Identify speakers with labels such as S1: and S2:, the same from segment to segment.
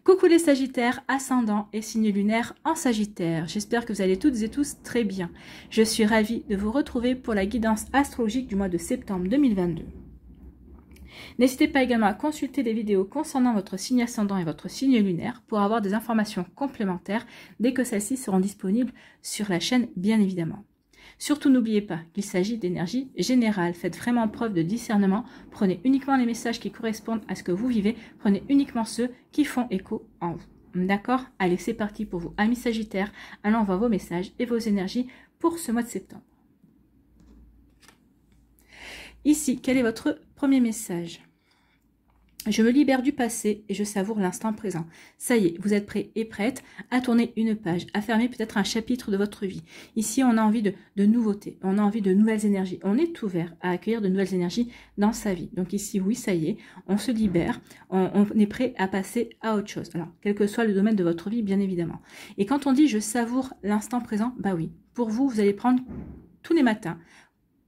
S1: Coucou les Sagittaires, ascendant et signe lunaire en Sagittaire. J'espère que vous allez toutes et tous très bien. Je suis ravie de vous retrouver pour la guidance astrologique du mois de septembre 2022. N'hésitez pas également à consulter les vidéos concernant votre signe ascendant et votre signe lunaire pour avoir des informations complémentaires dès que celles-ci seront disponibles sur la chaîne bien évidemment. Surtout n'oubliez pas qu'il s'agit d'énergie générale. Faites vraiment preuve de discernement. Prenez uniquement les messages qui correspondent à ce que vous vivez. Prenez uniquement ceux qui font écho en vous. D'accord? Allez, c'est parti pour vous, amis Sagittaires. Allons voir vos messages et vos énergies pour ce mois de septembre. Ici, quel est votre premier message? Je me libère du passé et je savoure l'instant présent. Ça y est, vous êtes prêts et prêtes à tourner une page, à fermer peut-être un chapitre de votre vie. Ici, on a envie de nouveautés, on a envie de nouvelles énergies. On est ouvert à accueillir de nouvelles énergies dans sa vie. Donc ici, oui, ça y est, on se libère, on est prêt à passer à autre chose. Alors, quel que soit le domaine de votre vie, bien évidemment. Et quand on dit « je savoure l'instant présent », bah oui, pour vous, vous allez prendre tous les matins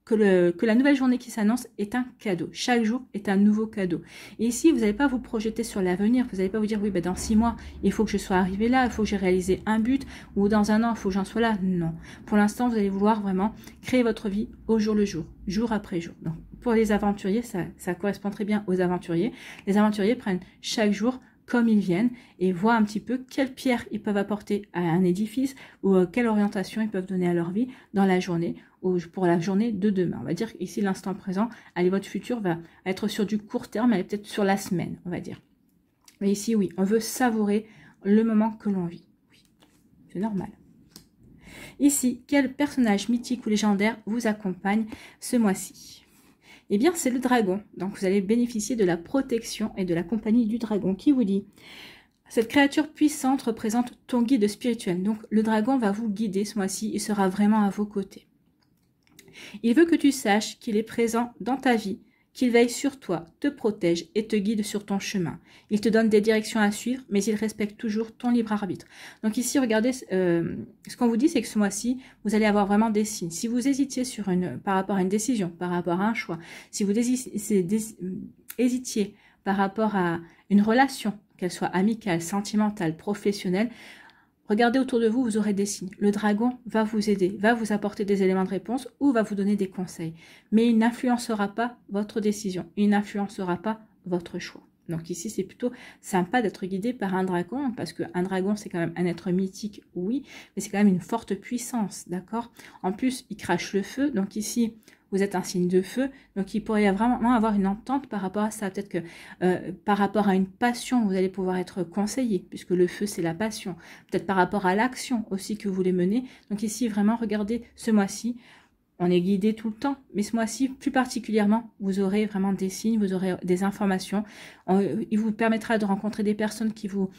S1: que la nouvelle journée qui s'annonce est un cadeau. Chaque jour est un nouveau cadeau. Et ici, vous n'allez pas vous projeter sur l'avenir. Vous n'allez pas vous dire, oui, ben dans 6 mois, il faut que je sois arrivé là, il faut que j'ai réalisé un but, ou dans un an, il faut que j'en sois là. Non. Pour l'instant, vous allez vouloir vraiment créer votre vie au jour le jour, jour après jour. Donc, pour les aventuriers, ça correspond très bien aux aventuriers. Les aventuriers prennent chaque jour comme ils viennent et voient un petit peu quelles pierres ils peuvent apporter à un édifice ou quelle orientation ils peuvent donner à leur vie dans la journée ou pour la journée de demain. On va dire qu'ici, l'instant présent, allez, votre futur va être sur du court terme, elle est peut-être sur la semaine, on va dire. Mais ici, oui, on veut savourer le moment que l'on vit. Oui, c'est normal. Ici, quel personnage mythique ou légendaire vous accompagne ce mois-ci? Eh bien, c'est le dragon. Donc, vous allez bénéficier de la protection et de la compagnie du dragon qui vous dit: cette créature puissante représente ton guide spirituel. Donc, le dragon va vous guider ce mois-ci. Il sera vraiment à vos côtés. Il veut que tu saches qu'il est présent dans ta vie, qu'il veille sur toi, te protège et te guide sur ton chemin. Il te donne des directions à suivre, mais il respecte toujours ton libre arbitre. Donc ici, regardez, ce qu'on vous dit, c'est que ce mois-ci, vous allez avoir vraiment des signes. Si vous hésitiez par rapport à une décision, par rapport à un choix, si vous hésitiez par rapport à une relation, qu'elle soit amicale, sentimentale, professionnelle, regardez autour de vous, vous aurez des signes. Le dragon va vous aider, va vous apporter des éléments de réponse ou va vous donner des conseils. Mais il n'influencera pas votre décision, il n'influencera pas votre choix. Donc ici, c'est plutôt sympa d'être guidé par un dragon, parce qu'un dragon, c'est quand même un être mythique, oui, mais c'est quand même une forte puissance, d'accord? En plus, il crache le feu, donc ici, vous êtes un signe de feu, donc il pourrait vraiment avoir une entente par rapport à ça. Peut-être que par rapport à une passion, vous allez pouvoir être conseillé, puisque le feu, c'est la passion. Peut-être par rapport à l'action aussi que vous voulez mener. Donc ici, vraiment, regardez, ce mois-ci, on est guidé tout le temps, mais ce mois-ci, plus particulièrement, vous aurez vraiment des signes, vous aurez des informations. Il vous permettra de rencontrer des personnes qui vous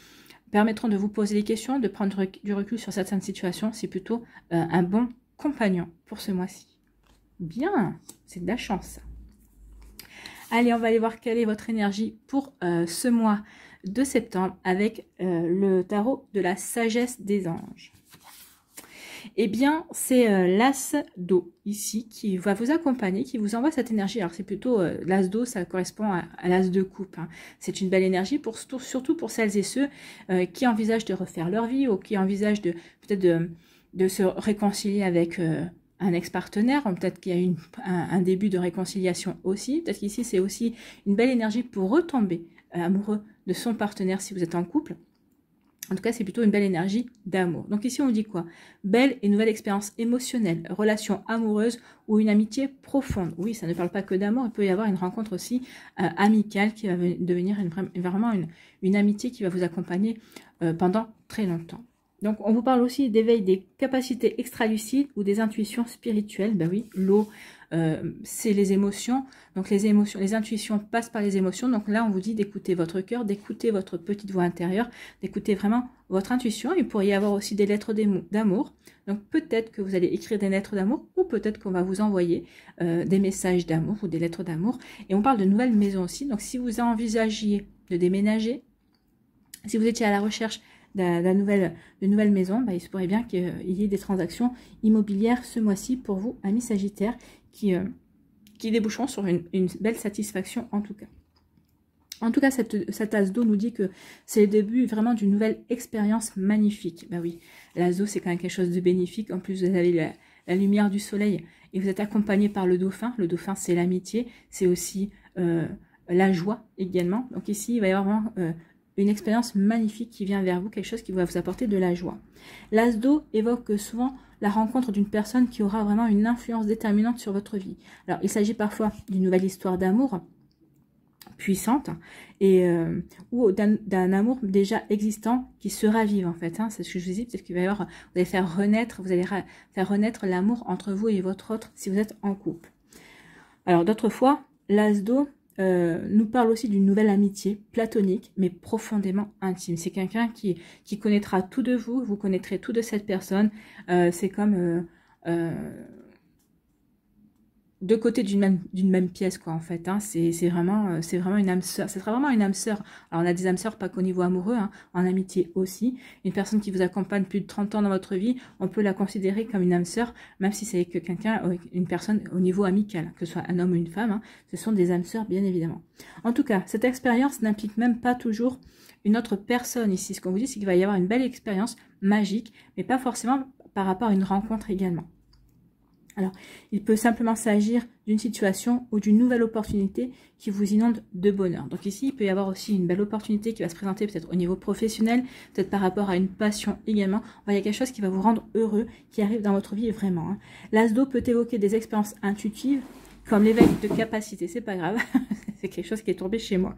S1: permettront de vous poser des questions, de prendre du recul sur certaines situations. C'est plutôt un bon compagnon pour ce mois-ci. Bien, c'est de la chance. Allez, on va aller voir quelle est votre énergie pour ce mois de septembre avec le tarot de la sagesse des anges. Eh bien, c'est l'as d'eau ici qui va vous accompagner, qui vous envoie cette énergie. Alors, c'est plutôt l'as d'eau, ça correspond à l'as de coupe. Hein. C'est une belle énergie, surtout pour celles et ceux qui envisagent de refaire leur vie ou qui envisagent peut-être de se réconcilier avec un ex-partenaire, peut-être qu'il y a eu un début de réconciliation aussi. Peut-être qu'ici, c'est aussi une belle énergie pour retomber amoureux de son partenaire si vous êtes en couple. En tout cas, c'est plutôt une belle énergie d'amour. Donc ici, on dit quoi? Belle et nouvelle expérience émotionnelle, relation amoureuse ou une amitié profonde. Oui, ça ne parle pas que d'amour, il peut y avoir une rencontre aussi amicale qui va devenir vraiment une amitié qui va vous accompagner pendant très longtemps. Donc, on vous parle aussi d'éveil des capacités extralucides ou des intuitions spirituelles. Ben oui, l'eau, c'est les émotions. Donc, les intuitions passent par les émotions. Donc là, on vous dit d'écouter votre cœur, d'écouter votre petite voix intérieure, d'écouter vraiment votre intuition. Il pourrait y avoir aussi des lettres d'amour. Donc, peut-être que vous allez écrire des lettres d'amour ou peut-être qu'on va vous envoyer des messages d'amour ou des lettres d'amour. Et on parle de nouvelles maisons aussi. Donc, si vous envisagiez de déménager, si vous étiez à la recherche de nouvelles maisons, bah, il se pourrait bien qu'il y ait des transactions immobilières ce mois-ci pour vous, amis Sagittaires, qui déboucheront sur une belle satisfaction en tout cas. En tout cas, cette as d'eau nous dit que c'est le début vraiment d'une nouvelle expérience magnifique. Ben oui, l'as d'eau, c'est quand même quelque chose de bénéfique. En plus, vous avez la lumière du soleil et vous êtes accompagné par le dauphin. Le dauphin, c'est l'amitié, c'est aussi la joie également. Donc ici, il va y avoir vraiment une expérience magnifique qui vient vers vous, quelque chose qui va vous apporter de la joie. L'as d'eau évoque souvent la rencontre d'une personne qui aura vraiment une influence déterminante sur votre vie. Alors, il s'agit parfois d'une nouvelle histoire d'amour puissante et ou d'un amour déjà existant qui se ravive en fait, hein. C'est ce que je vous dis, peut-être qu'il va y avoir, vous allez faire renaître, l'amour entre vous et votre autre si vous êtes en couple. Alors d'autres fois, l'as d'eau nous parle aussi d'une nouvelle amitié platonique mais profondément intime. C'est quelqu'un qui connaîtra tout de vous, vous connaîtrez tout de cette personne. C'est comme deux côtés d'une même pièce, quoi, en fait, hein. C'est vraiment une âme sœur. Ce sera vraiment une âme sœur. Alors, on a des âmes sœurs pas qu'au niveau amoureux, hein, en amitié aussi. Une personne qui vous accompagne plus de 30 ans dans votre vie, on peut la considérer comme une âme sœur, même si c'est que quelqu'un, une personne au niveau amical, que ce soit un homme ou une femme, hein, ce sont des âmes sœurs, bien évidemment. En tout cas, cette expérience n'implique même pas toujours une autre personne ici. Ce qu'on vous dit, c'est qu'il va y avoir une belle expérience magique, mais pas forcément par rapport à une rencontre également. Alors, il peut simplement s'agir d'une situation ou d'une nouvelle opportunité qui vous inonde de bonheur. Donc ici, il peut y avoir aussi une belle opportunité qui va se présenter peut-être au niveau professionnel, peut-être par rapport à une passion également. Il y a quelque chose qui va vous rendre heureux, qui arrive dans votre vie vraiment, hein. L'as d'eau peut évoquer des expériences intuitives, comme l'éveil de capacité, c'est pas grave, c'est quelque chose qui est tombé chez moi.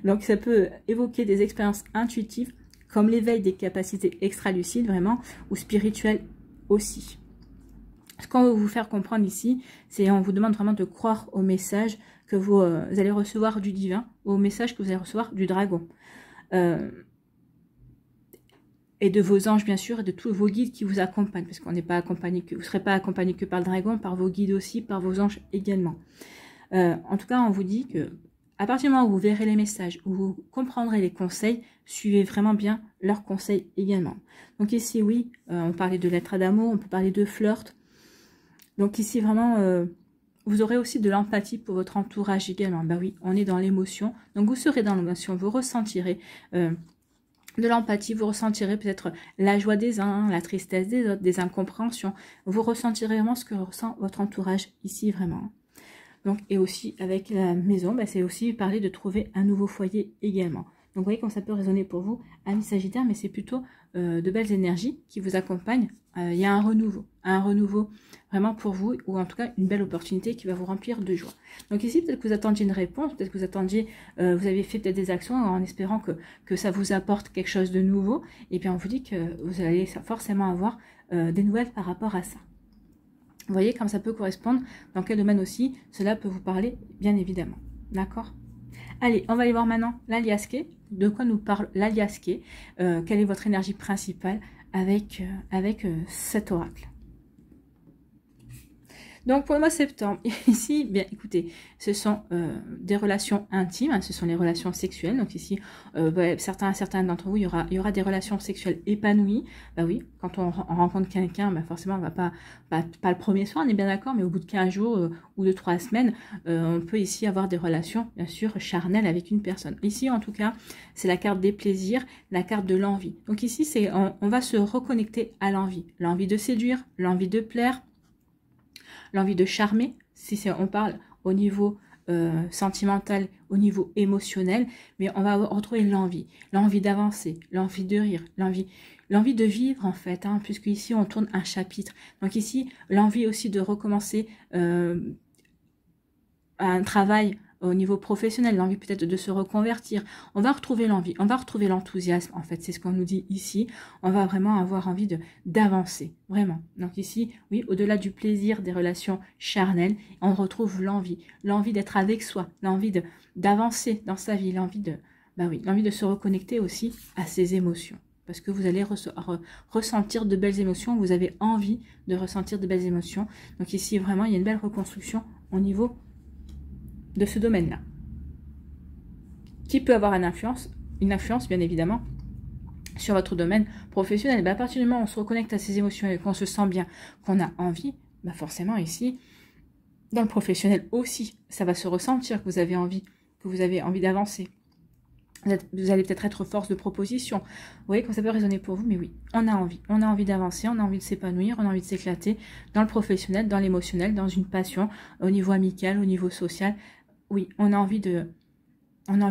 S1: Donc ça peut évoquer des expériences intuitives, comme l'éveil des capacités extra-lucides vraiment, ou spirituelles aussi. Ce qu'on veut vous faire comprendre ici, c'est on vous demande vraiment de croire au message que vous allez recevoir du divin, au message que vous allez recevoir du dragon. Et de vos anges, bien sûr, et de tous vos guides qui vous accompagnent, parce qu'on n'est pas accompagné que vous ne serez pas accompagné que par le dragon, par vos guides aussi, par vos anges également. En tout cas, on vous dit que à partir du moment où vous verrez les messages, où vous comprendrez les conseils, suivez vraiment bien leurs conseils également. Donc ici, oui, on parlait de lettres d'amour, on peut parler de flirt. Donc ici, vraiment, vous aurez aussi de l'empathie pour votre entourage également. Ben oui, on est dans l'émotion. Donc vous serez dans l'émotion, vous ressentirez de l'empathie, vous ressentirez peut-être la joie des uns, la tristesse des autres, des incompréhensions. Vous ressentirez vraiment ce que ressent votre entourage ici, vraiment. Donc, et aussi avec la maison, ben, c'est aussi parler de trouver un nouveau foyer également. Donc vous voyez comment ça peut résonner pour vous, amis Sagittaire, mais c'est plutôt de belles énergies qui vous accompagnent. Il y a un renouveau vraiment pour vous, ou en tout cas une belle opportunité qui va vous remplir de joie. Donc ici, peut-être que vous attendiez une réponse, peut-être que vous attendiez, vous avez fait peut-être des actions en espérant que ça vous apporte quelque chose de nouveau, et bien on vous dit que vous allez forcément avoir des nouvelles par rapport à ça. Vous voyez comme ça peut correspondre, dans quel domaine aussi cela peut vous parler, bien évidemment. D'accord ? Allez, on va aller voir maintenant l'aliasqué. De quoi nous parle l'aliasqué? Quelle est votre énergie principale avec cet oracle? Donc pour le mois de septembre, ici, bien écoutez, ce sont des relations intimes, hein, ce sont les relations sexuelles. Donc ici, certains d'entre vous, il y aura des relations sexuelles épanouies. Bah oui, quand on rencontre quelqu'un, bah forcément, on va pas le premier soir, on est bien d'accord, mais au bout de 15 jours ou de 3 semaines, on peut ici avoir des relations, bien sûr, charnelles avec une personne. Ici, en tout cas, c'est la carte des plaisirs, la carte de l'envie. Donc ici, on va se reconnecter à l'envie. L'envie de séduire, l'envie de plaire, l'envie de charmer, si on parle au niveau sentimental, au niveau émotionnel, mais on va retrouver l'envie d'avancer, l'envie de rire, l'envie de vivre en fait, hein, puisque ici on tourne un chapitre. Donc ici, l'envie aussi de recommencer un travail au niveau professionnel, l'envie peut-être de se reconvertir. On va retrouver l'envie, on va retrouver l'enthousiasme, en fait, c'est ce qu'on nous dit ici. On va vraiment avoir envie d'avancer, vraiment. Donc ici, oui, au-delà du plaisir des relations charnelles, on retrouve l'envie d'être avec soi, l'envie d'avancer dans sa vie, l'envie de se reconnecter aussi à ses émotions. Parce que vous allez ressentir de belles émotions, vous avez envie de ressentir de belles émotions. Donc ici, vraiment, il y a une belle reconstruction au niveau de ce domaine-là, qui peut avoir une influence bien évidemment sur votre domaine professionnel. À partir du moment où on se reconnecte à ses émotions et qu'on se sent bien, qu'on a envie, forcément ici, dans le professionnel aussi, ça va se ressentir que vous avez envie d'avancer. Vous allez peut-être être force de proposition. Vous voyez comment ça peut résonner pour vous, mais oui, on a envie. On a envie d'avancer, on a envie de s'épanouir, on a envie de s'éclater dans le professionnel, dans l'émotionnel, dans une passion, au niveau amical, au niveau social. Oui, on a envie de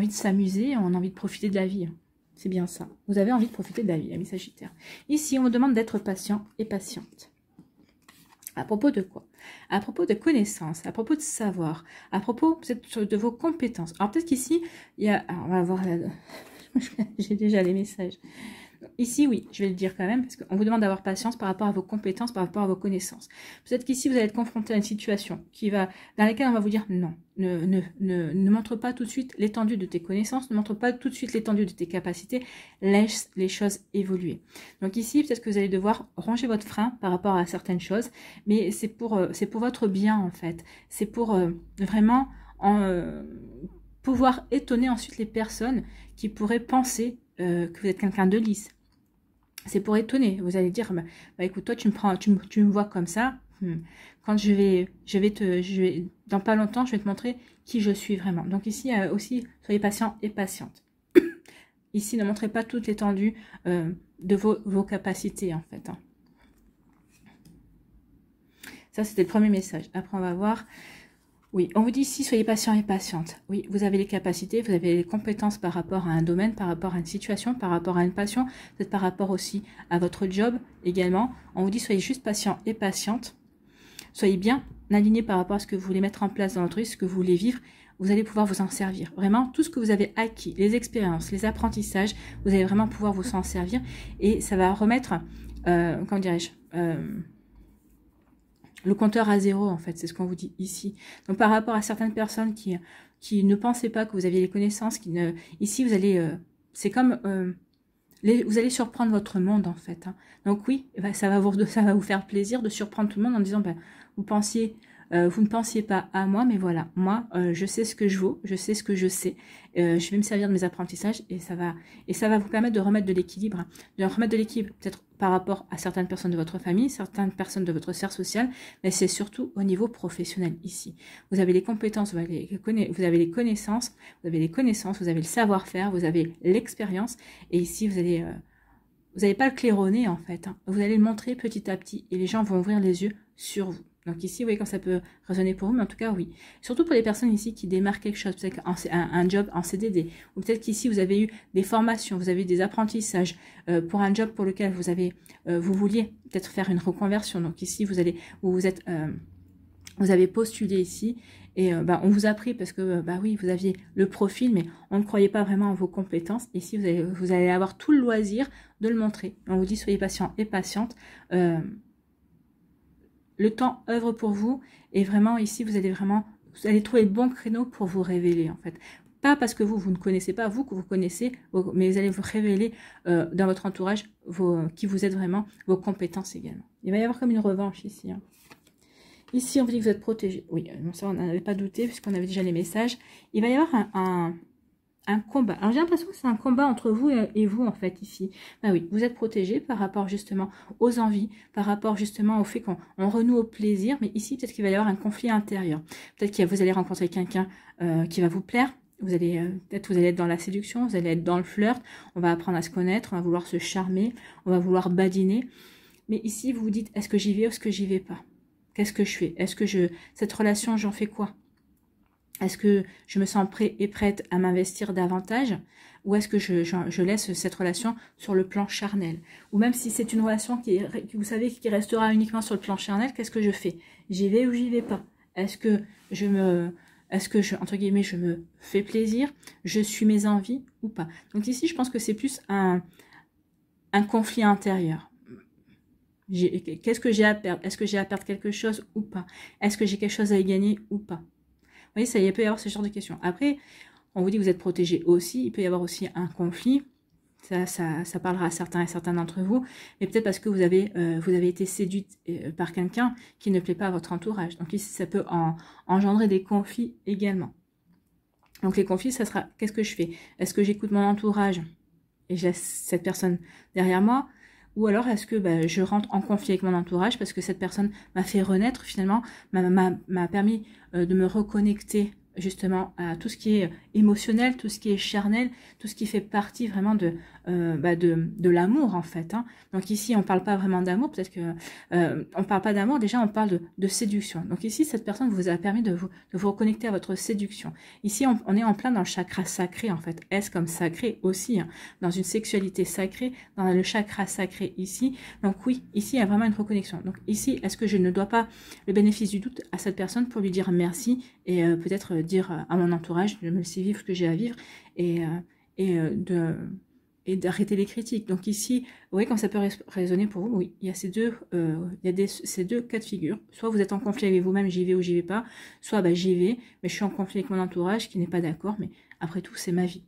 S1: s'amuser, on a envie de profiter de la vie. C'est bien ça. Vous avez envie de profiter de la vie, amis Sagittaires. Ici, on vous demande d'être patient et patiente. À propos de quoi? À propos de connaissances, à propos de savoir, à propos peut-être de vos compétences. Alors peut-être qu'ici, il y a... Alors, on va voir là... J'ai déjà les messages. Ici, oui, je vais le dire quand même, parce qu'on vous demande d'avoir patience par rapport à vos compétences, par rapport à vos connaissances. Peut-être qu'ici, vous allez être confronté à une situation dans laquelle on va vous dire non, ne montre pas tout de suite l'étendue de tes connaissances, ne montre pas tout de suite l'étendue de tes capacités, laisse les choses évoluer. Donc ici, peut-être que vous allez devoir ronger votre frein par rapport à certaines choses, mais c'est pour votre bien, en fait. C'est pour vraiment pouvoir étonner ensuite les personnes qui pourraient penser que vous êtes quelqu'un de lisse. C'est pour étonner. Vous allez dire, bah écoute, toi tu me vois comme ça. Quand dans pas longtemps, je vais te montrer qui je suis vraiment. Donc ici aussi, soyez patient et patiente. Ici, ne montrez pas toute l'étendue de vos capacités en fait. Hein. Ça, c'était le premier message. Après, on va voir. Oui, on vous dit ici, soyez patient et patiente. Oui, vous avez les capacités, vous avez les compétences par rapport à un domaine, par rapport à une situation, par rapport à une passion, peut-être par rapport aussi à votre job également. On vous dit, soyez juste patient et patiente. Soyez bien alignés par rapport à ce que vous voulez mettre en place dans votre vie, ce que vous voulez vivre. Vous allez pouvoir vous en servir. Vraiment, tout ce que vous avez acquis, les expériences, les apprentissages, vous allez vraiment pouvoir vous en servir. Et ça va remettre, comment dirais-je, le compteur à zéro, en fait, c'est ce qu'on vous dit ici. Donc, par rapport à certaines personnes qui ne pensaient pas que vous aviez les connaissances, ici, vous allez, c'est comme, vous allez surprendre votre monde, en fait. Hein. Donc, oui, ça va vous faire plaisir de surprendre tout le monde en disant, vous ne pensiez pas à moi, mais voilà, moi, je sais ce que je vaux, je sais ce que je sais, je vais me servir de mes apprentissages et ça va vous permettre de remettre de l'équilibre, peut-être par rapport à certaines personnes de votre famille, certaines personnes de votre cercle social, mais c'est surtout au niveau professionnel ici. Vous avez les compétences, vous avez les connaissances, vous avez le savoir-faire, vous avez l'expérience et ici vous n'allez pas le claironner en fait, hein. Vous allez le montrer petit à petit et les gens vont ouvrir les yeux sur vous. Donc ici, vous voyez comme ça peut résonner pour vous, mais en tout cas, oui. Surtout pour les personnes ici qui démarrent quelque chose, peut-être un job en CDD, ou peut-être qu'ici, vous avez eu des formations, vous avez eu des apprentissages pour un job pour lequel vous vouliez peut-être faire une reconversion. Donc ici, vous avez postulé ici, et on vous a pris parce que, oui, vous aviez le profil, mais on ne croyait pas vraiment en vos compétences. Ici, vous allez avoir tout le loisir de le montrer. On vous dit, soyez patient et patiente. Le temps œuvre pour vous et vraiment ici vous allez trouver le bon créneau pour vous révéler en fait. Pas parce que vous ne connaissez pas, vous que vous connaissez, mais vous allez vous révéler dans votre entourage qui vous êtes vraiment, vos compétences également. Il va y avoir comme une revanche ici. Hein. Ici on vous dit que vous êtes protégé. Oui, ça on n'en avait pas douté puisqu'on avait déjà les messages. Il va y avoir un combat. Alors j'ai l'impression que c'est un combat entre vous et vous en fait ici. Oui, vous êtes protégé par rapport justement aux envies, par rapport justement au fait qu'on renoue au plaisir, mais ici peut-être qu'il va y avoir un conflit intérieur. Peut-être que vous allez rencontrer quelqu'un qui va vous plaire, peut-être vous allez être dans la séduction, vous allez être dans le flirt, on va apprendre à se connaître, on va vouloir se charmer, on va vouloir badiner. Mais ici vous vous dites, est-ce que j'y vais ou est-ce que j'y vais pas? Qu'est-ce que je fais? Est-ce que cette relation, j'en fais quoi? Est-ce que je me sens prêt et prête à m'investir davantage ou est-ce que je laisse cette relation sur le plan charnel? Ou même si c'est une relation vous savez, qui restera uniquement sur le plan charnel, qu'est-ce que je fais? J'y vais ou j'y vais pas? Est-ce que entre guillemets, je me fais plaisir? Je suis mes envies ou pas? Donc ici, je pense que c'est plus un conflit intérieur. Qu'est-ce que j'ai à perdre? Est-ce que j'ai à perdre quelque chose ou pas? Est-ce que j'ai quelque chose à y gagner ou pas? Vous voyez, il peut y avoir ce genre de questions. Après, on vous dit que vous êtes protégé aussi. Il peut y avoir aussi un conflit. Ça parlera à certains et certains d'entre vous. Mais peut-être parce que vous avez été séduite par quelqu'un qui ne plaît pas à votre entourage. Donc ici, ça peut engendrer des conflits également. Donc les conflits, ça sera, qu'est-ce que je fais? Est-ce que j'écoute mon entourage et je laisse cette personne derrière moi? Ou alors est-ce que je rentre en conflit avec mon entourage parce que cette personne m'a fait renaître finalement, m'a permis de me reconnecter justement à tout ce qui est émotionnel, tout ce qui est charnel, tout ce qui fait partie vraiment de l'amour en fait. Hein. Donc ici, on parle pas vraiment d'amour, peut-être que on parle pas d'amour, déjà on parle de séduction. Donc ici, cette personne vous a permis de vous reconnecter à votre séduction. Ici, on est en plein dans le chakra sacré en fait. S comme sacré aussi, hein, dans une sexualité sacrée, dans le chakra sacré ici. Donc oui, ici, il y a vraiment une reconnexion. Donc ici, est-ce que je ne dois pas le bénéfice du doute à cette personne pour lui dire merci et peut-être dire à mon entourage de me laisser vivre ce que j'ai à vivre et d'arrêter les critiques. Donc ici, vous voyez comme ça peut résonner pour vous. Oui, il y a ces deux cas de figure. Soit vous êtes en conflit avec vous-même, j'y vais ou j'y vais pas. Soit j'y vais, mais je suis en conflit avec mon entourage qui n'est pas d'accord. Mais après tout, c'est ma vie.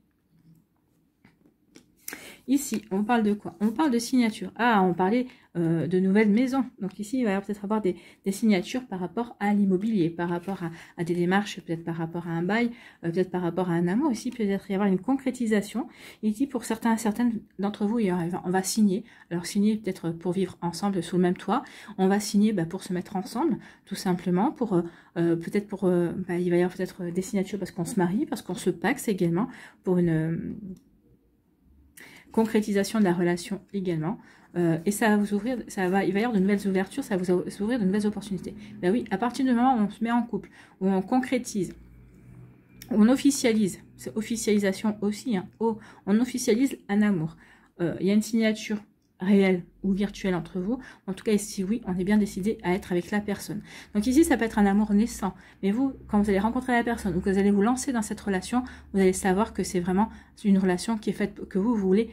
S1: Ici, on parle de quoi? On parle de signature. Ah, on parlait de nouvelles maisons. Donc ici, il va peut-être avoir des signatures par rapport à l'immobilier, par rapport à des démarches, peut-être par rapport à un bail, peut-être par rapport à un amour. Ici, peut-être y avoir une concrétisation. Ici, pour certaines d'entre vous, on va signer. Alors, signer peut-être pour vivre ensemble sous le même toit. On va signer pour se mettre ensemble, tout simplement. Pour peut-être il va y avoir peut-être des signatures parce qu'on se marie, parce qu'on se paxe également, pour une concrétisation de la relation également. Et ça va vous ouvrir, il va y avoir de nouvelles ouvertures, ça va vous ouvrir de nouvelles opportunités. Ben oui, à partir du moment où on se met en couple, où on concrétise, où on officialise, c'est officialisation aussi, hein, on officialise un amour. Il y a une signature réelle ou virtuelle entre vous. En tout cas, ici, oui, on est bien décidé à être avec la personne. Donc ici, ça peut être un amour naissant. Mais vous, quand vous allez rencontrer la personne ou que vous allez vous lancer dans cette relation, vous allez savoir que c'est vraiment une relation qui est faite, que vous voulez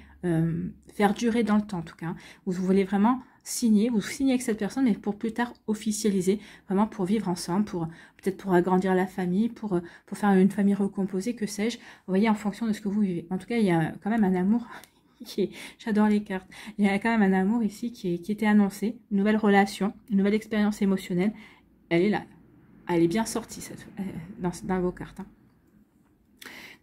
S1: faire durer dans le temps, en tout cas. Vous voulez vraiment signer, vous signez avec cette personne, mais pour plus tard officialiser, vraiment pour vivre ensemble, peut-être pour agrandir la famille, pour faire une famille recomposée, que sais-je. Vous voyez, en fonction de ce que vous vivez. En tout cas, il y a quand même un amour j'adore les cartes. Il y a quand même un amour ici qui était annoncé, une nouvelle relation, une nouvelle expérience émotionnelle. Elle est là. Elle est bien sortie dans vos cartes. Hein.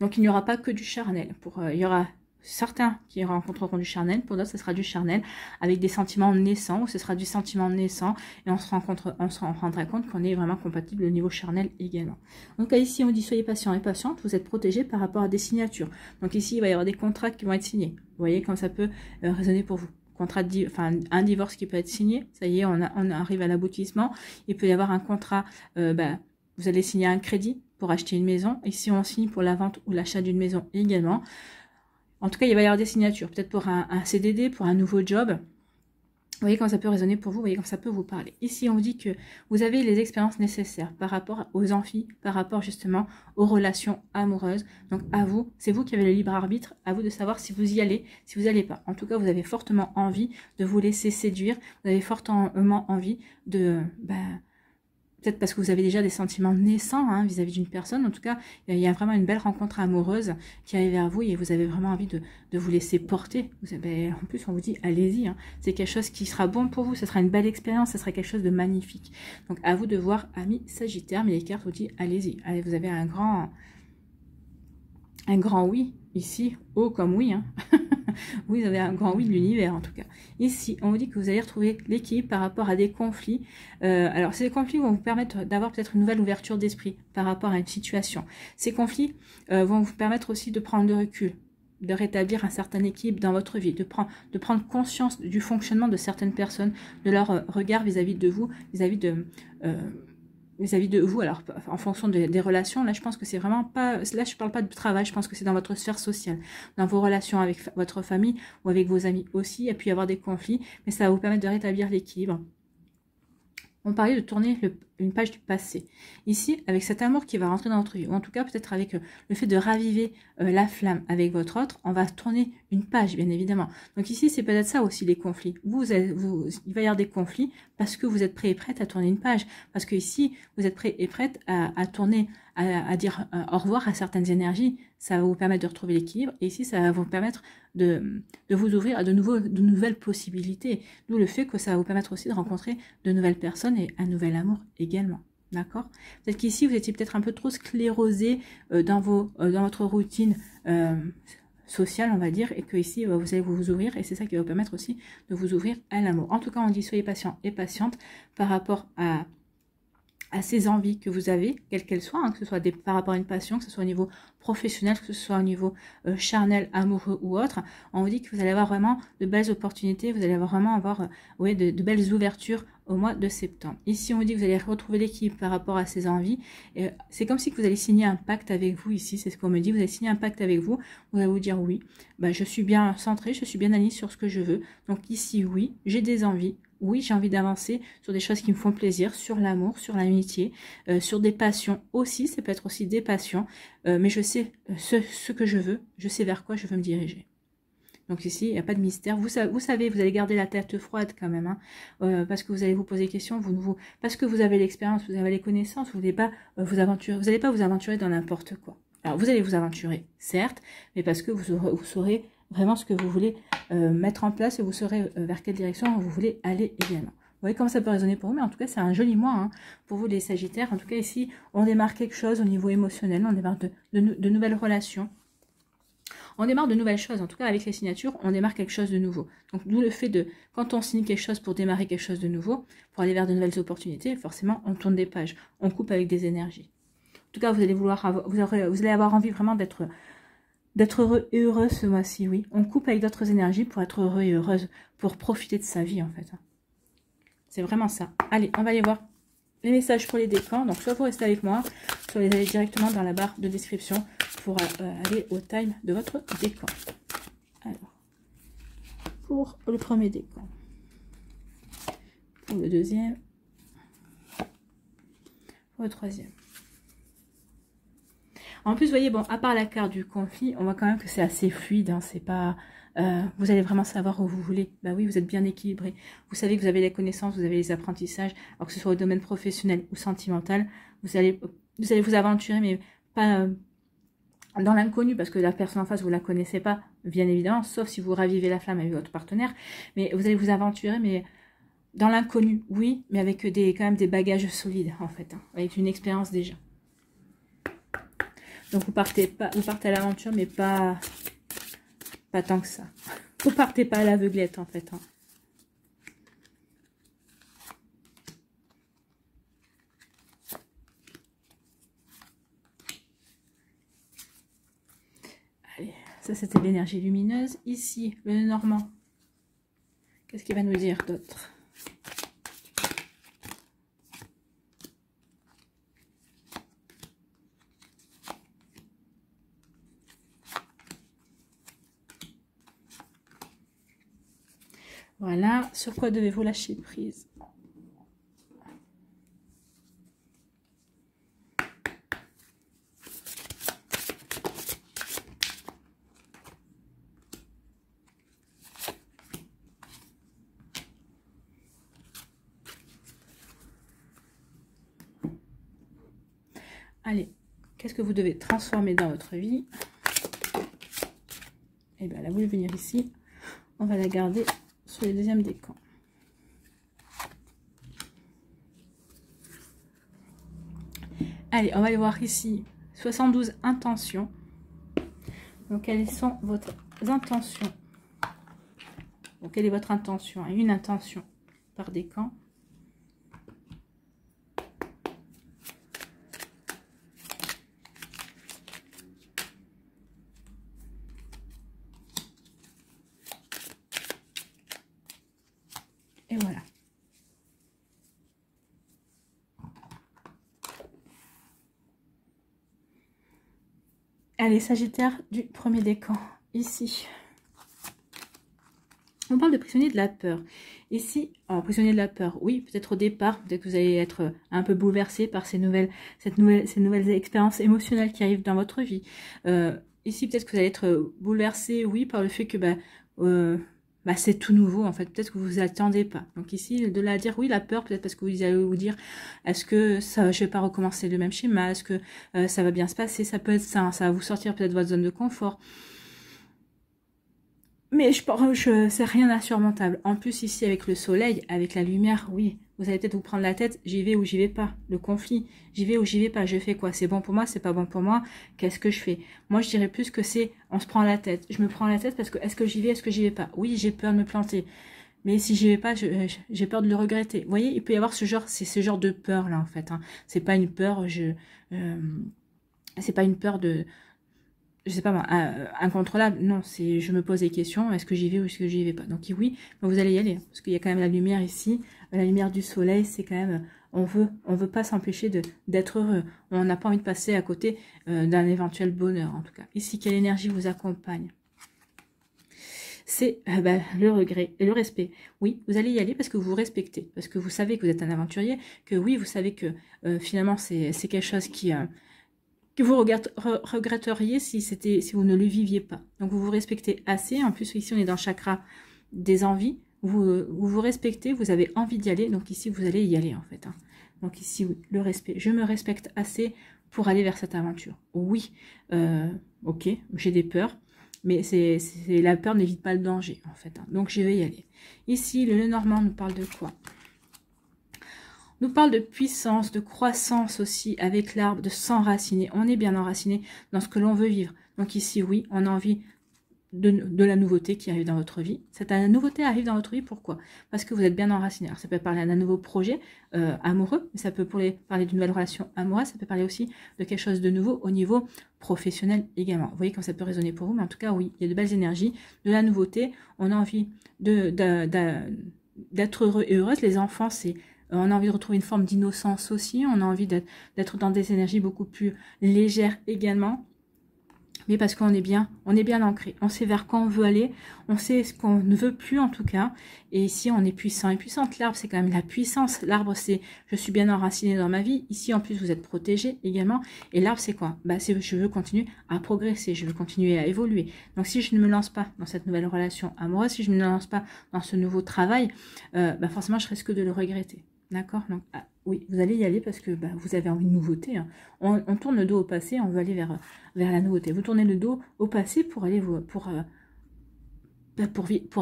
S1: Donc il n'y aura pas que du charnel. Il y aura certains qui rencontreront du charnel, pour d'autres ce sera du charnel avec des sentiments naissants, ou ce sera du sentiment naissant et on se rendra compte qu'on est vraiment compatible au niveau charnel également. Donc ici on dit soyez patient et patiente, vous êtes protégés par rapport à des signatures. Donc ici il va y avoir des contrats qui vont être signés. Vous voyez comme ça peut résonner pour vous. Un divorce qui peut être signé, ça y est, on arrive à l'aboutissement. Il peut y avoir un contrat, vous allez signer un crédit pour acheter une maison, ici on signe pour la vente ou l'achat d'une maison également. En tout cas, il va y avoir des signatures, peut-être pour un CDD, pour un nouveau job. Vous voyez comment ça peut résonner pour vous, vous voyez comment ça peut vous parler. Ici, on vous dit que vous avez les expériences nécessaires par rapport aux amphis, par rapport justement aux relations amoureuses. Donc à vous, c'est vous qui avez le libre arbitre, à vous de savoir si vous y allez, si vous n'allez pas. En tout cas, vous avez fortement envie de vous laisser séduire, vous avez fortement envie de... peut-être parce que vous avez déjà des sentiments naissants vis-à-vis d'une personne. En tout cas, il y a vraiment une belle rencontre amoureuse qui arrive vers vous et vous avez vraiment envie de vous laisser porter. En plus, on vous dit, allez-y. Hein. C'est quelque chose qui sera bon pour vous. Ce sera une belle expérience. Ce sera quelque chose de magnifique. Donc, à vous de voir, amis Sagittaire. Mais les cartes vous disent, allez-y. Allez, vous avez un grand oui ici. Oh, comme oui. Hein. Oui, vous avez un grand oui de l'univers en tout cas. Ici, on vous dit que vous allez retrouver l'équilibre par rapport à des conflits. Alors, ces conflits vont vous permettre d'avoir peut-être une nouvelle ouverture d'esprit par rapport à une situation. Ces conflits vont vous permettre aussi de prendre de recul, de rétablir un certain équilibre dans votre vie, de prendre conscience du fonctionnement de certaines personnes, de leur regard vis-à-vis de vous, vis-à-vis de vous, alors en fonction des relations, là je pense que c'est vraiment pas, là je parle pas de travail, je pense que c'est dans votre sphère sociale, dans vos relations avec votre famille ou avec vos amis aussi, il y a pu y avoir des conflits, mais ça va vous permettre de rétablir l'équilibre. On parlait de tourner une page du passé. Ici, avec cet amour qui va rentrer dans votre vie, ou en tout cas peut-être avec le fait de raviver la flamme avec votre autre, on va tourner une page, bien évidemment. Donc ici, c'est peut-être ça aussi les conflits. Il va y avoir des conflits parce que vous êtes prêt et prête à tourner une page. Parce que ici, vous êtes prêt et prête à tourner, à dire au revoir à certaines énergies. Ça va vous permettre de retrouver l'équilibre. Et ici, ça va vous permettre de vous ouvrir à de nouvelles possibilités. D'où le fait que ça va vous permettre aussi de rencontrer de nouvelles personnes et un nouvel amour également. D'accord? Peut-être qu'ici, vous étiez peut-être un peu trop sclérosé dans votre routine sociale, on va dire, et que ici, vous allez vous ouvrir, et c'est ça qui va vous permettre aussi de vous ouvrir à l'amour. En tout cas, on dit soyez patient et patiente par rapport à à ces envies que vous avez, quelles qu'elles soient, hein, que ce soit par rapport à une passion, que ce soit au niveau professionnel, que ce soit au niveau charnel, amoureux ou autre. On vous dit que vous allez avoir vraiment de belles opportunités, vous allez vraiment avoir ouais, de belles ouvertures au mois de septembre. Ici, on vous dit que vous allez retrouver l'équilibre par rapport à ces envies. C'est comme si vous allez signer un pacte avec vous ici, c'est ce qu'on me dit. Vous allez signer un pacte avec vous, vous allez vous dire oui, ben, je suis bien centré, je suis bien alignée sur ce que je veux. Donc ici, oui, j'ai des envies. Oui, j'ai envie d'avancer sur des choses qui me font plaisir, sur l'amour, sur l'amitié, sur des passions aussi, ça peut être aussi des passions, mais je sais ce que je veux, je sais vers quoi je veux me diriger. Donc ici, il n'y a pas de mystère. Vous savez, vous allez garder la tête froide quand même, hein, parce que vous allez vous poser des questions, parce que vous avez l'expérience, vous avez les connaissances, vous n'allez pas vous aventurer dans n'importe quoi. Alors vous allez vous aventurer, certes, mais parce que vous saurez vraiment ce que vous voulez mettre en place et vous saurez vers quelle direction vous voulez aller également. Vous voyez comment ça peut résonner pour vous, mais en tout cas, c'est un joli mois hein, pour vous les Sagittaires. En tout cas, ici, on démarre quelque chose au niveau émotionnel, on démarre de nouvelles relations. On démarre de nouvelles choses, en tout cas avec les signatures, on démarre quelque chose de nouveau. Donc d'où le fait de, quand on signe quelque chose pour démarrer quelque chose de nouveau, pour aller vers de nouvelles opportunités, forcément on tourne des pages, on coupe avec des énergies. En tout cas, vous allez avoir envie vraiment d'être heureux et heureuse ce mois-ci, oui. On coupe avec d'autres énergies pour être heureux et heureuse, pour profiter de sa vie en fait. C'est vraiment ça. Allez, on va aller voir les messages pour les décans. Donc soit vous restez avec moi, soit vous allez directement dans la barre de description pour aller au time de votre décan. Alors, pour le premier décan, pour le deuxième, pour le troisième. En plus, vous voyez, bon, à part la carte du conflit, on voit quand même que c'est assez fluide, hein, c'est pas... vous allez vraiment savoir où vous voulez. Bah oui, vous êtes bien équilibré. Vous savez que vous avez les connaissances, vous avez les apprentissages. Alors que ce soit au domaine professionnel ou sentimental, vous allez vous aventurer, mais pas dans l'inconnu, parce que la personne en face, vous la connaissez pas, bien évidemment, sauf si vous ravivez la flamme avec votre partenaire. Mais vous allez vous aventurer, mais dans l'inconnu, oui, mais avec quand même des bagages solides, en fait, hein, avec une expérience déjà. Donc vous partez à l'aventure, mais pas tant que ça. Vous partez pas à l'aveuglette, en fait. Hein. Allez, ça c'était l'énergie lumineuse. Ici, le Normand. Qu'est-ce qu'il va nous dire d'autre? Voilà, sur quoi devez-vous lâcher prise? Allez, qu'est-ce que vous devez transformer dans votre vie? Et bien, elle a voulu venir ici. On va la garder sur le deuxième décan. Allez, on va aller voir ici 72 intentions. Donc, quelles sont vos intentions? Donc, quelle est votre intention? Une intention par décan. Et voilà. Allez, Sagittaire du premier décan, ici. On parle de prisonnier de la peur. Ici, prisonnier de la peur, oui, peut-être au départ, peut-être que vous allez être un peu bouleversé par ces nouvelles expériences émotionnelles qui arrivent dans votre vie. Ici, peut-être que vous allez être bouleversé, oui, par le fait que c'est tout nouveau, en fait. Peut-être que vous vous attendez pas. Donc ici, de là à dire, oui, la peur, peut-être parce que vous allez vous dire, est-ce que je vais pas recommencer le même schéma? Est-ce que ça va bien se passer? Ça peut être ça, ça va vous sortir peut-être de votre zone de confort. Mais c'est rien d'insurmontable. En plus, ici, avec le soleil, avec la lumière, oui, vous allez peut-être vous prendre la tête, j'y vais ou j'y vais pas. Le conflit, j'y vais ou j'y vais pas. Je fais quoi? C'est bon pour moi, c'est pas bon pour moi. Qu'est-ce que je fais? Moi, je dirais plus que c'est, on se prend la tête. Je me prends la tête parce que, est-ce que j'y vais, est-ce que j'y vais pas? Oui, j'ai peur de me planter. Mais si j'y vais pas, j'ai peur de le regretter. Vous voyez, il peut y avoir c'est ce genre de peur là en fait. Hein. C'est pas une peur, c'est pas une peur de, je sais pas moi, incontrôlable. Non, c'est je me pose des questions. Est-ce que j'y vais ou est-ce que j'y vais pas? Donc oui, vous allez y aller parce qu'il y a quand même la lumière ici, la lumière du soleil. C'est quand même, on veut pas s'empêcher d'être heureux. On n'a pas envie de passer à côté d'un éventuel bonheur en tout cas. Ici, quelle énergie vous accompagne? C'est le regret et le respect. Oui, vous allez y aller parce que vous vous respectez, parce que vous savez que vous êtes un aventurier, que oui, vous savez que finalement c'est quelque chose que vous regretteriez si vous ne le viviez pas. Donc vous vous respectez assez. En plus ici on est dans le chakra des envies. Vous respectez, vous avez envie d'y aller. Donc ici vous allez y aller en fait. Hein. Donc ici oui, le respect. Je me respecte assez pour aller vers cette aventure. Oui, ok, j'ai des peurs. Mais la peur n'évite pas le danger, en fait. Hein. Donc, je vais y aller. Ici, le Lenormand nous parle de quoi? Nous parle de puissance, de croissance aussi, avec l'arbre, de s'enraciner. On est bien enraciné dans ce que l'on veut vivre. Donc ici, oui, on a envie de la nouveauté qui arrive dans votre vie. Cette nouveauté arrive dans votre vie, pourquoi? Parce que vous êtes bien enraciné. Alors, ça peut parler d'un nouveau projet amoureux, mais ça peut parler d'une nouvelle relation amoureuse, ça peut parler aussi de quelque chose de nouveau au niveau professionnel également. Vous voyez comme ça peut résonner pour vous, mais en tout cas, oui, il y a de belles énergies, de la nouveauté, on a envie d'être heureux et heureuse. Les enfants, on a envie de retrouver une forme d'innocence aussi, on a envie d'être dans des énergies beaucoup plus légères également. Mais parce qu'on est bien ancré, on sait vers quoi on veut aller, on sait ce qu'on ne veut plus en tout cas, et ici on est puissant et puissante. L'arbre c'est quand même la puissance, l'arbre c'est je suis bien enraciné dans ma vie, ici en plus vous êtes protégé également, et l'arbre c'est quoi? C'est je veux continuer à progresser, je veux continuer à évoluer. Donc si je ne me lance pas dans cette nouvelle relation amoureuse, si je ne me lance pas dans ce nouveau travail, forcément je risque de le regretter. D'accord? Donc oui, vous allez y aller parce que vous avez envie de nouveauté. Hein. On tourne le dos au passé, on veut aller vers la nouveauté. Vous tournez le dos au passé pour aller pour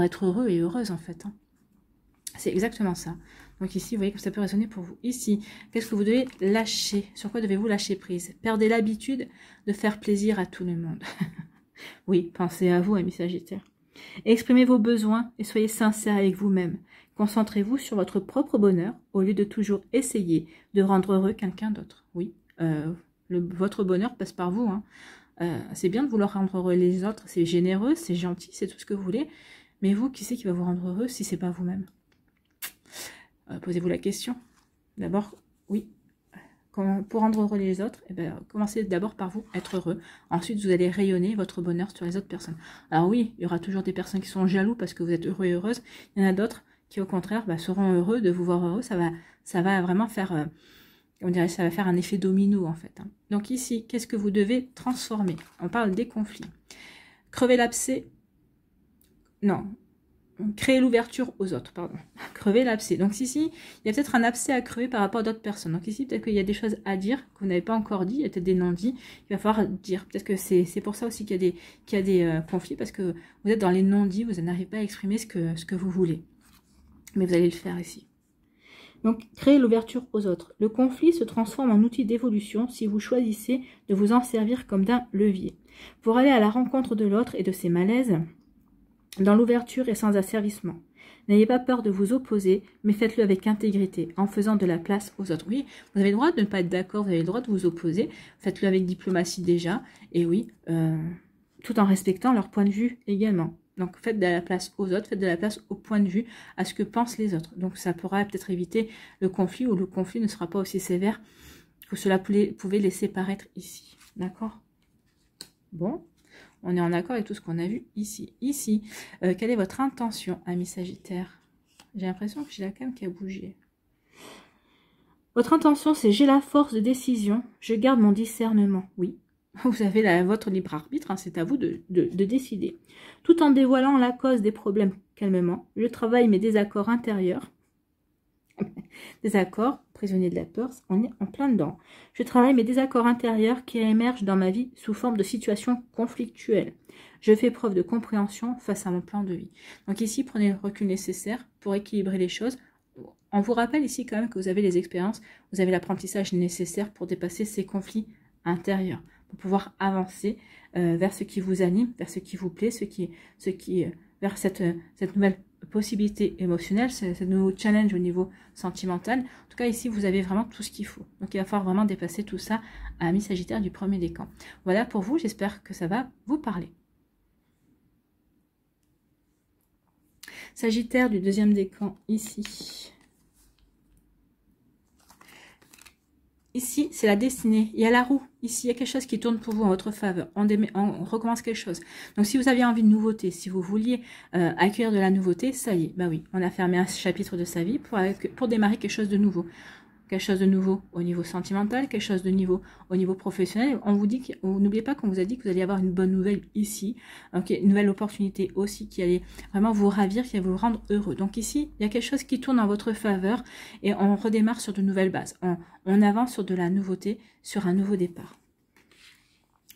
S1: être heureux et heureuse en fait. Hein. C'est exactement ça. Donc ici, vous voyez que ça peut résonner pour vous. Ici, qu'est-ce que vous devez lâcher? Sur quoi devez-vous lâcher prise? Perdez l'habitude de faire plaisir à tout le monde. Oui, pensez à vous, amis Sagittaires. Exprimez vos besoins et soyez sincères avec vous-même. Concentrez-vous sur votre propre bonheur au lieu de toujours essayer de rendre heureux quelqu'un d'autre. Oui, votre bonheur passe par vous. Hein. C'est bien de vouloir rendre heureux les autres, c'est généreux, c'est gentil, c'est tout ce que vous voulez. Mais vous, qui c'est qui va vous rendre heureux si c'est pas vous-même? Posez-vous la question. D'abord, oui, pour rendre heureux les autres, commencez d'abord par vous, être heureux. Ensuite, vous allez rayonner votre bonheur sur les autres personnes. Alors oui, il y aura toujours des personnes qui sont jaloux parce que vous êtes heureux et heureuse. Il y en a d'autres qui, au contraire, seront heureux de vous voir heureux. Ça va vraiment faire, on dirait, ça va faire un effet domino, en fait. Hein. Donc ici, qu'est-ce que vous devez transformer? On parle des conflits. Crever l'abcès. Non. Créer l'ouverture aux autres, pardon. Crever l'abcès. Donc ici, il y a peut-être un abcès à crever par rapport à d'autres personnes. Donc ici, peut-être qu'il y a des choses à dire que vous n'avez pas encore dit. Il y a peut-être des non-dits. Il va falloir dire. Peut-être que c'est pour ça aussi qu'il y a des conflits, parce que vous êtes dans les non-dits, vous n'arrivez pas à exprimer ce que vous voulez. Mais vous allez le faire ici. Donc, créer l'ouverture aux autres. Le conflit se transforme en outil d'évolution si vous choisissez de vous en servir comme d'un levier. Pour aller à la rencontre de l'autre et de ses malaises, dans l'ouverture et sans asservissement. N'ayez pas peur de vous opposer, mais faites-le avec intégrité, en faisant de la place aux autres. Oui, vous avez le droit de ne pas être d'accord, vous avez le droit de vous opposer, faites-le avec diplomatie déjà, et oui, tout en respectant leur point de vue également. Donc faites de la place aux autres, faites de la place au point de vue, à ce que pensent les autres. Donc ça pourra peut-être éviter le conflit, ou le conflit ne sera pas aussi sévère que cela pouvait laisser paraître ici. D'accord? Bon. On est en accord avec tout ce qu'on a vu ici. Ici, quelle est votre intention, ami Sagittaire? J'ai l'impression que j'ai la cam qui a bougé. Votre intention, c'est j'ai la force de décision, je garde mon discernement. Oui, vous avez votre libre arbitre, hein, c'est à vous de décider. Tout en dévoilant la cause des problèmes calmement, je travaille mes désaccords intérieurs. Désaccords, prisonnier de la peur, on est en plein dedans. Je travaille mes désaccords intérieurs qui émergent dans ma vie sous forme de situations conflictuelles. Je fais preuve de compréhension face à mon plan de vie. Donc ici, prenez le recul nécessaire pour équilibrer les choses. On vous rappelle ici quand même que vous avez les expériences, vous avez l'apprentissage nécessaire pour dépasser ces conflits intérieurs, pour pouvoir avancer vers ce qui vous anime, vers ce qui vous plaît, vers cette nouvelle possibilités émotionnelles, c'est de nouveaux challenges au niveau sentimental. En tout cas, ici, vous avez vraiment tout ce qu'il faut. Donc, il va falloir vraiment dépasser tout ça à Amis Sagittaire du premier décan. Voilà pour vous, j'espère que ça va vous parler. Sagittaire du deuxième décan, ici. Ici, c'est la destinée. Il y a la roue. Ici, il y a quelque chose qui tourne pour vous en votre faveur. On recommence quelque chose. Donc, si vous aviez envie de nouveauté, si vous vouliez accueillir de la nouveauté, ça y est. Bah oui, on a fermé un chapitre de sa vie pour démarrer quelque chose de nouveau. Quelque chose de nouveau au niveau sentimental, quelque chose de nouveau au niveau professionnel. On vous dit, n'oubliez pas qu'on vous a dit que vous allez avoir une bonne nouvelle ici, okay, une nouvelle opportunité aussi qui allait vraiment vous ravir, qui allait vous rendre heureux. Donc ici, il y a quelque chose qui tourne en votre faveur et on redémarre sur de nouvelles bases. On avance sur de la nouveauté, sur un nouveau départ.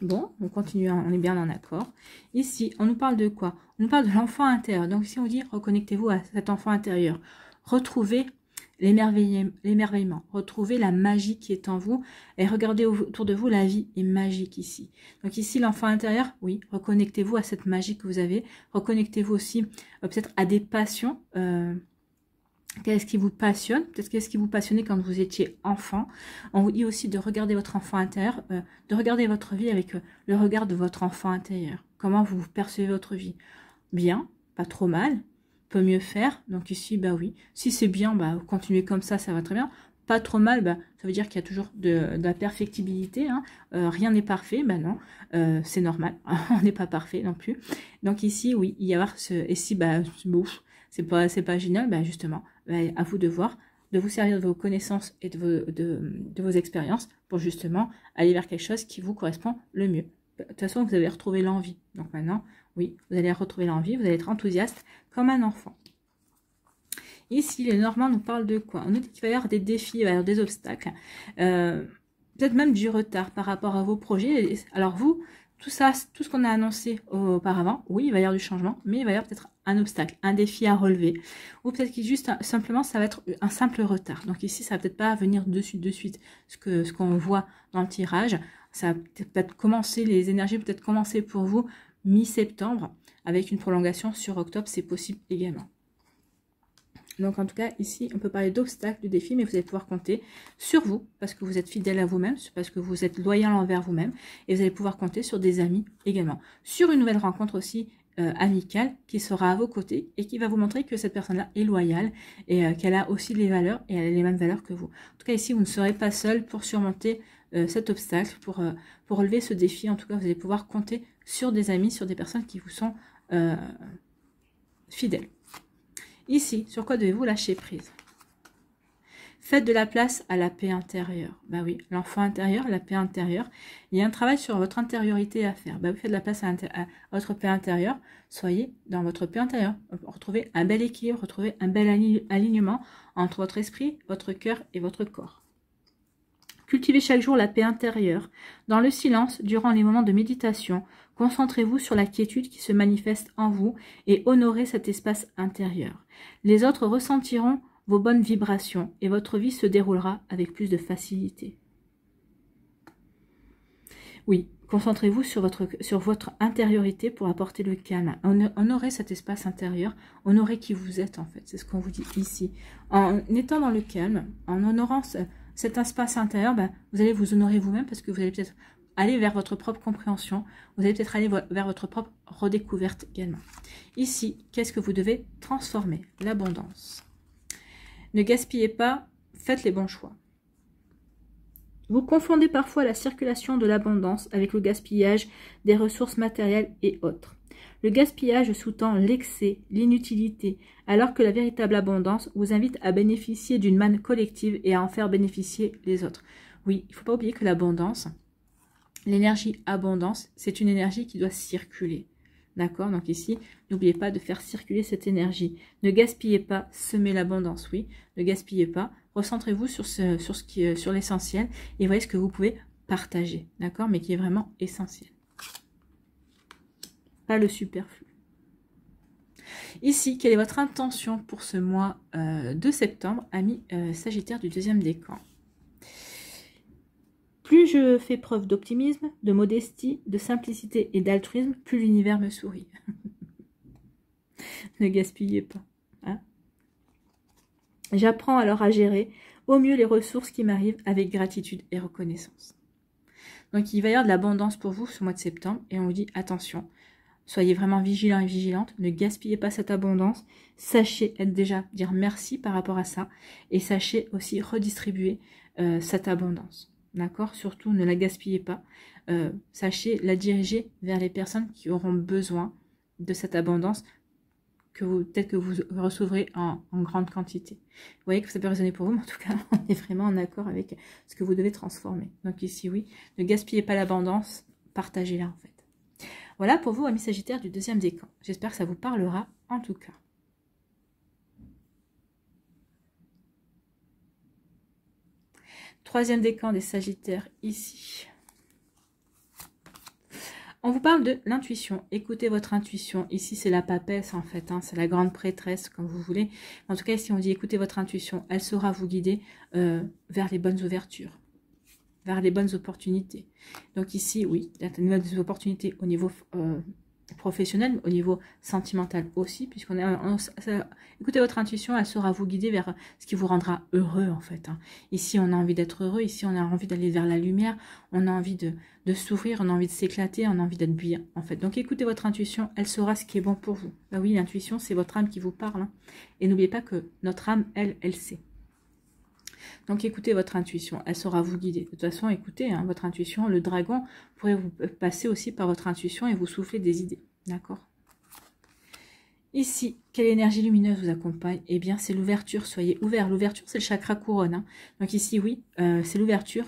S1: Bon, on continue, on est bien en accord. Ici, on nous parle de quoi? On nous parle de l'enfant intérieur. Donc ici, on dit reconnectez-vous à cet enfant intérieur. Retrouvez l'émerveillement, retrouvez la magie qui est en vous et regardez autour de vous, la vie est magique ici. Donc ici, l'enfant intérieur, oui, reconnectez-vous à cette magie que vous avez, reconnectez-vous aussi peut-être à des passions. Qu'est-ce qui vous passionne? Peut-être qu'est-ce qui vous passionnait quand vous étiez enfant. On vous dit aussi de regarder votre enfant intérieur, de regarder votre vie avec le regard de votre enfant intérieur. Comment vous percevez votre vie? Bien, pas trop mal, peut mieux faire. Donc ici, bah oui. Si c'est bien, bah continuez comme ça va très bien. Pas trop mal, bah, ça veut dire qu'il y a toujours de la perfectibilité. Hein. Rien n'est parfait, bah non, c'est normal. On n'est pas parfait non plus. Donc ici, oui, il y a ce... Et si, bah, c'est pas génial, bah justement, bah, à vous de voir, de vous servir de vos connaissances et de vos expériences pour justement aller vers quelque chose qui vous correspond le mieux. De toute façon, vous avez retrouvé l'envie. Donc maintenant, oui, vous allez retrouver l'envie, vous allez être enthousiaste comme un enfant. Ici, les Normands nous parlent de quoi? On nous dit qu'il va y avoir des défis, il va y avoir des obstacles, peut-être même du retard par rapport à vos projets. Alors vous, tout ça, tout ce qu'on a annoncé auparavant, oui, il va y avoir du changement, mais il va y avoir peut-être un obstacle, un défi à relever. Ou peut-être qu'il juste simplement, ça va être un simple retard. Donc ici, ça va peut-être pas venir de suite, ce qu'on voit dans le tirage. Ça va peut-être commencer, les énergies peut-être commencer pour vous mi-septembre, avec une prolongation sur octobre, c'est possible également. Donc en tout cas, ici, on peut parler d'obstacles, de défis, mais vous allez pouvoir compter sur vous, parce que vous êtes fidèle à vous-même, parce que vous êtes loyal envers vous-même, et vous allez pouvoir compter sur des amis également. Sur une nouvelle rencontre aussi amicale, qui sera à vos côtés, et qui va vous montrer que cette personne-là est loyale, et qu'elle a aussi les valeurs, et elle a les mêmes valeurs que vous. En tout cas, ici, vous ne serez pas seul pour surmonter cet obstacle, pour relever ce défi. En tout cas, vous allez pouvoir compter sur des amis, sur des personnes qui vous sont fidèles. Ici, sur quoi devez-vous lâcher prise? Faites de la place à la paix intérieure. Bah oui, l'enfant intérieur, la paix intérieure. Il y a un travail sur votre intériorité à faire. Bah oui, faites de la place à votre paix intérieure. Soyez dans votre paix intérieure. Retrouvez un bel équilibre, retrouvez un bel alignement entre votre esprit, votre cœur et votre corps. Cultivez chaque jour la paix intérieure. Dans le silence, durant les moments de méditation, concentrez-vous sur la quiétude qui se manifeste en vous et honorez cet espace intérieur. Les autres ressentiront vos bonnes vibrations et votre vie se déroulera avec plus de facilité. Oui, concentrez-vous sur votre intériorité pour apporter le calme. Honorez cet espace intérieur, honorez qui vous êtes en fait, c'est ce qu'on vous dit ici. En étant dans le calme, en honorant cet espace intérieur, ben, vous allez vous honorer vous-même parce que vous allez peut-être aller vers votre propre compréhension, vous allez peut-être aller vers votre propre redécouverte également. Ici, qu'est-ce que vous devez transformer? L'abondance. Ne gaspillez pas, faites les bons choix. Vous confondez parfois la circulation de l'abondance avec le gaspillage des ressources matérielles et autres. Le gaspillage sous-tend l'excès, l'inutilité, alors que la véritable abondance vous invite à bénéficier d'une manne collective et à en faire bénéficier les autres. Oui, il ne faut pas oublier que l'abondance, l'énergie abondance, c'est une énergie qui doit circuler. D'accord? Donc ici, n'oubliez pas de faire circuler cette énergie. Ne gaspillez pas, semez l'abondance, oui. Ne gaspillez pas. Recentrez-vous sur l'essentiel et voyez ce que vous pouvez partager. D'accord? Mais qui est vraiment essentiel. Pas le superflu. Ici, quelle est votre intention pour ce mois de septembre, amis Sagittaire du deuxième décan? Plus je fais preuve d'optimisme, de modestie, de simplicité et d'altruisme, plus l'univers me sourit. Ne gaspillez pas. J'apprends alors à gérer au mieux les ressources qui m'arrivent avec gratitude et reconnaissance. Donc il va y avoir de l'abondance pour vous ce mois de septembre et on vous dit attention, soyez vraiment vigilants et vigilantes, ne gaspillez pas cette abondance, sachez déjà dire merci par rapport à ça et sachez aussi redistribuer cette abondance. D'accord? Surtout ne la gaspillez pas, sachez la diriger vers les personnes qui auront besoin de cette abondance peut-être que vous recevrez en grande quantité. Vous voyez que ça peut résonner pour vous, mais en tout cas, on est vraiment en accord avec ce que vous devez transformer. Donc ici, oui, ne gaspillez pas l'abondance, partagez-la en fait. Voilà pour vous, amis Sagittaires du deuxième décan. J'espère que ça vous parlera en tout cas. Troisième décan des Sagittaires ici. On vous parle de l'intuition. Écoutez votre intuition. Ici, c'est la papesse, en fait. Hein, c'est la grande prêtresse, comme vous voulez. En tout cas, ici, on dit écoutez votre intuition. Elle saura vous guider vers les bonnes ouvertures, vers les bonnes opportunités. Donc ici, oui, il y a de nouvelles opportunités au niveau professionnel, au niveau sentimental aussi, puisqu'on écoutez votre intuition, elle saura vous guider vers ce qui vous rendra heureux en fait. Hein. Ici, on a envie d'être heureux, ici, on a envie d'aller vers la lumière, on a envie de s'ouvrir, on a envie de s'éclater, on a envie d'être bien en fait. Donc écoutez votre intuition, elle saura ce qui est bon pour vous. Bah oui, l'intuition, c'est votre âme qui vous parle. Hein. Et n'oubliez pas que notre âme, elle sait. Donc écoutez votre intuition, elle saura vous guider. De toute façon, écoutez hein, votre intuition, le dragon pourrait vous passer aussi par votre intuition et vous souffler des idées. D'accord? Ici, quelle énergie lumineuse vous accompagne? Eh bien, c'est l'ouverture. Soyez ouverts. L'ouverture, c'est le chakra couronne. Hein. Donc ici, oui, c'est l'ouverture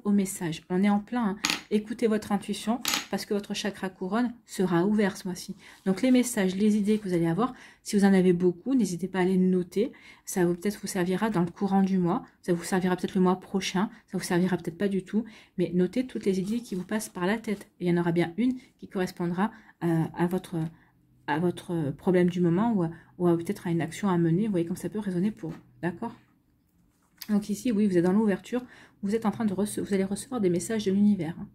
S1: au message. On est en plein. Hein. Écoutez votre intuition parce que votre chakra couronne sera ouvert ce mois-ci. Donc les messages, les idées que vous allez avoir, si vous en avez beaucoup, n'hésitez pas à les noter. Ça peut-être vous servira dans le courant du mois. Ça vous servira peut-être le mois prochain. Ça vous servira peut-être pas du tout. Mais notez toutes les idées qui vous passent par la tête. Et il y en aura bien une qui correspondra à votre problème du moment ou peut-être à une action à mener. Vous voyez comme ça peut résonner pour vous. D'accord? Donc ici, oui, vous êtes dans l'ouverture. Vous êtes en train de vous allez recevoir des messages de l'univers. Hein.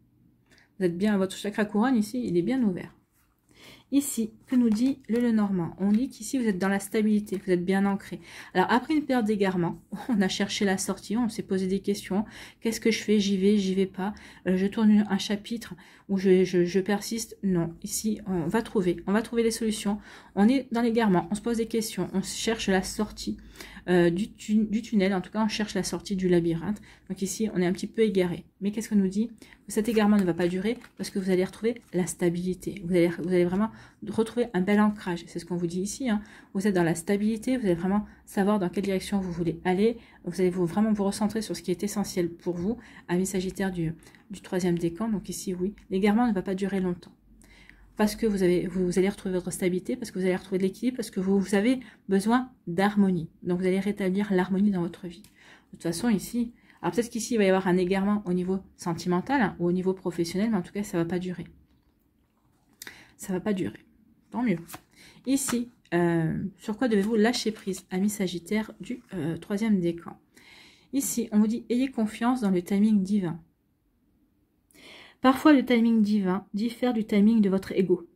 S1: Vous êtes bien, votre chakra couronne ici, il est bien ouvert. Ici, que nous dit le Lenormand? On dit qu'ici, vous êtes dans la stabilité, vous êtes bien ancré. Alors, après une période d'égarement, on a cherché la sortie, on s'est posé des questions. Qu'est-ce que je fais? J'y vais pas. Je tourne un chapitre où je persiste. Non, ici, on va trouver les solutions. On est dans l'égarement, on se pose des questions, on cherche la sortie du tunnel. En tout cas, on cherche la sortie du labyrinthe. Donc ici, on est un petit peu égaré. Mais qu'est-ce qu'on nous dit? Cet égarement ne va pas durer parce que vous allez retrouver la stabilité. Vous allez vraiment retrouver un bel ancrage. C'est ce qu'on vous dit ici. Hein. Vous êtes dans la stabilité. Vous allez vraiment savoir dans quelle direction vous voulez aller. Vous allez vraiment vous recentrer sur ce qui est essentiel pour vous, amis Sagittaire du troisième décan. Donc ici, oui, l'égarement ne va pas durer longtemps. Parce que vous allez retrouver votre stabilité, parce que vous allez retrouver de l'équilibre, parce que vous avez besoin d'harmonie. Donc vous allez rétablir l'harmonie dans votre vie. De toute façon, ici, alors peut-être qu'ici, il va y avoir un égarement au niveau sentimental hein, ou au niveau professionnel, mais en tout cas, ça ne va pas durer. Ça ne va pas durer. Tant mieux. Ici, sur quoi devez-vous lâcher prise, amis Sagittaire du troisième décan? Ici, on vous dit, ayez confiance dans le timing divin. Parfois, le timing divin diffère du timing de votre ego.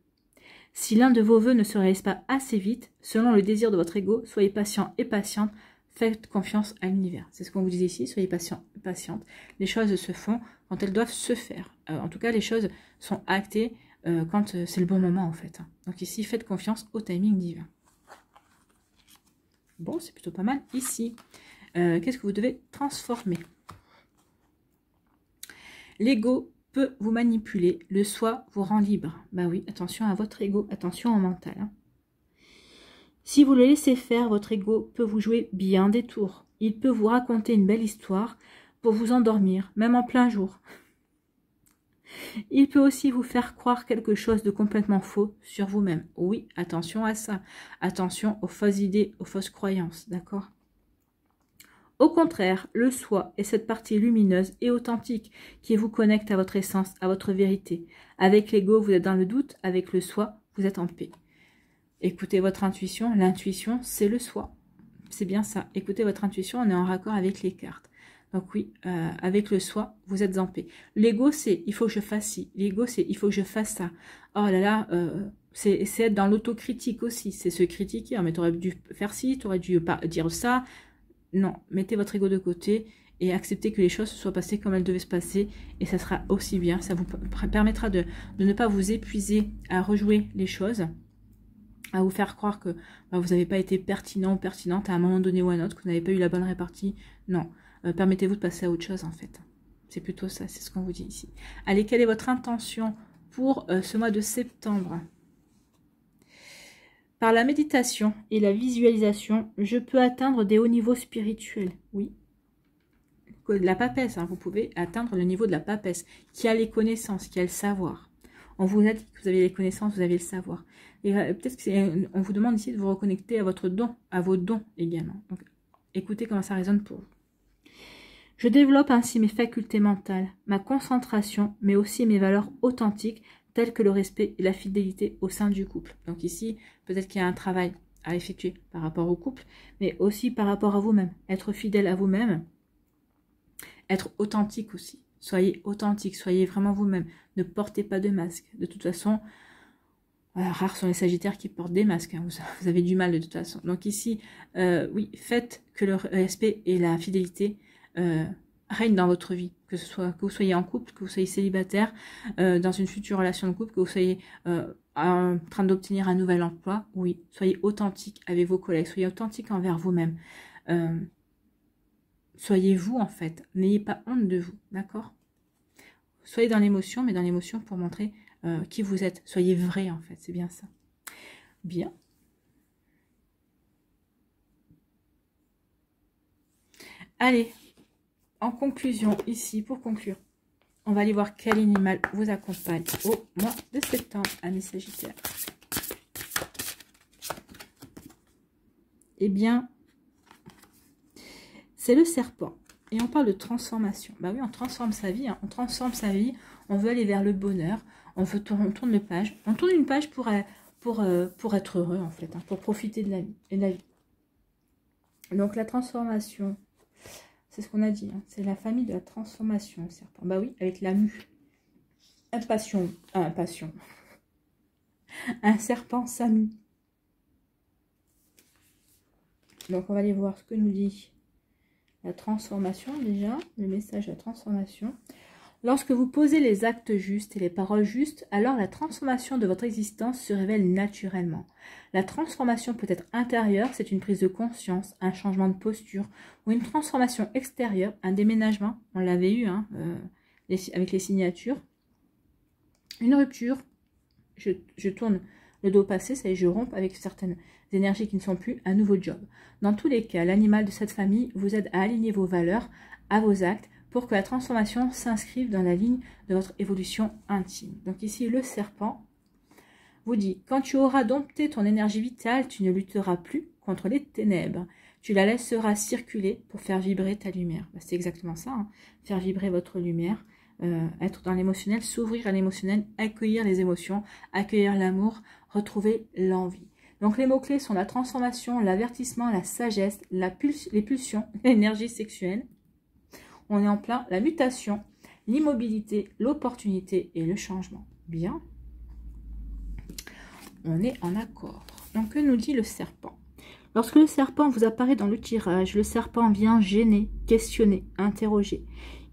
S1: Si l'un de vos vœux ne se réalise pas assez vite, selon le désir de votre ego, soyez patient et patiente, faites confiance à l'univers. C'est ce qu'on vous dit ici, soyez patient et patiente. Les choses se font quand elles doivent se faire. En tout cas, les choses sont actées quand c'est le bon moment, en fait. Donc ici, faites confiance au timing divin. Bon, c'est plutôt pas mal. Ici, qu'est-ce que vous devez transformer? L'ego peut vous manipuler, le soi vous rend libre. Bah oui, attention à votre ego, attention au mental. Hein. Si vous le laissez faire, votre ego peut vous jouer bien des tours. Il peut vous raconter une belle histoire pour vous endormir, même en plein jour. Il peut aussi vous faire croire quelque chose de complètement faux sur vous-même. Oui, attention à ça. Attention aux fausses idées, aux fausses croyances, d'accord ? Au contraire, le soi est cette partie lumineuse et authentique qui vous connecte à votre essence, à votre vérité. Avec l'ego, vous êtes dans le doute. Avec le soi, vous êtes en paix. Écoutez votre intuition. L'intuition, c'est le soi. C'est bien ça. Écoutez votre intuition, on est en raccord avec les cartes. Donc oui, avec le soi, vous êtes en paix. L'ego, c'est il faut que je fasse ci. L'ego, c'est il faut que je fasse ça. Oh là là, c'est être dans l'autocritique aussi. C'est se critiquer. Oh, mais tu aurais dû faire ci, tu aurais dû dire ça. non, mettez votre ego de côté et acceptez que les choses se soient passées comme elles devaient se passer. Et ça sera aussi bien. Ça vous permettra de ne pas vous épuiser à rejouer les choses, à vous faire croire que bah, vous n'avez pas été pertinent ou pertinente à un moment donné ou à un autre, que vous n'avez pas eu la bonne répartie. Non, permettez-vous de passer à autre chose en fait. C'est plutôt ça, c'est ce qu'on vous dit ici. Allez, quelle est votre intention pour ce mois de septembre? Par la méditation et la visualisation, je peux atteindre des hauts niveaux spirituels. Oui. La papesse, hein, vous pouvez atteindre le niveau de la papesse, qui a les connaissances, qui a le savoir. On vous a dit que vous avez les connaissances, vous avez le savoir. Et peut-être qu'on vous demande ici de vous reconnecter à votre don, à vos dons également. Donc, écoutez comment ça résonne pour vous. Je développe ainsi mes facultés mentales, ma concentration, mais aussi mes valeurs authentiques, telles que le respect et la fidélité au sein du couple. Donc ici, peut-être qu'il y a un travail à effectuer par rapport au couple, mais aussi par rapport à vous-même. Être fidèle à vous-même, être authentique aussi. Soyez authentique, soyez vraiment vous-même. Ne portez pas de masque. De toute façon, rares sont les sagittaires qui portent des masques. Hein. Vous avez du mal de toute façon. Donc ici, oui, faites que le respect et la fidélité règnent dans votre vie. Que vous soyez en couple, que vous soyez célibataire, dans une future relation de couple, que vous soyez en train d'obtenir un nouvel emploi. Oui, soyez authentique avec vos collègues. Soyez authentique envers vous-même. Soyez vous en fait, n'ayez pas honte de vous, d'accord? Soyez dans l'émotion, mais dans l'émotion pour montrer qui vous êtes. Soyez vrai en fait, c'est bien ça. Bien. Allez, en conclusion, ici, pour conclure, on va aller voir quel animal vous accompagne au mois de septembre, amis Sagittaires. Eh bien, c'est le serpent. Et on parle de transformation. Bah oui, on transforme sa vie. Hein. On transforme sa vie. On veut aller vers le bonheur. On tourne une page. On tourne une page pour être heureux, en fait. Hein, pour profiter de la vie. Et de la vie. Donc, la transformation, c'est ce qu'on a dit. Hein, c'est la famille de la transformation, le serpent. Bah oui, avec la mue. Impassion. Un serpent s'amuse. Donc, on va aller voir ce que nous dit la transformation déjà, le message de la transformation. Lorsque vous posez les actes justes et les paroles justes, alors la transformation de votre existence se révèle naturellement. La transformation peut être intérieure, c'est une prise de conscience, un changement de posture, ou une transformation extérieure, un déménagement, on l'avait eu hein, avec les signatures. Une rupture, je tourne le dos passé, ça y est, je romps avec certaines énergies qui ne sont plus un nouveau job. Dans tous les cas, l'animal de cette famille vous aide à aligner vos valeurs à vos actes pour que la transformation s'inscrive dans la ligne de votre évolution intime. Donc ici, le serpent vous dit, quand tu auras dompté ton énergie vitale, tu ne lutteras plus contre les ténèbres. Tu la laisseras circuler pour faire vibrer ta lumière. C'est exactement ça, hein, faire vibrer votre lumière. Être dans l'émotionnel, s'ouvrir à l'émotionnel, accueillir les émotions, accueillir l'amour, retrouver l'envie. Donc les mots-clés sont la transformation, l'avertissement, la sagesse, les pulsions, l'énergie sexuelle. On est en plein la mutation, l'immobilité, l'opportunité et le changement. Bien. On est en accord. Donc que nous dit le serpent? Lorsque le serpent vous apparaît dans le tirage, le serpent vient gêner, questionner, interroger.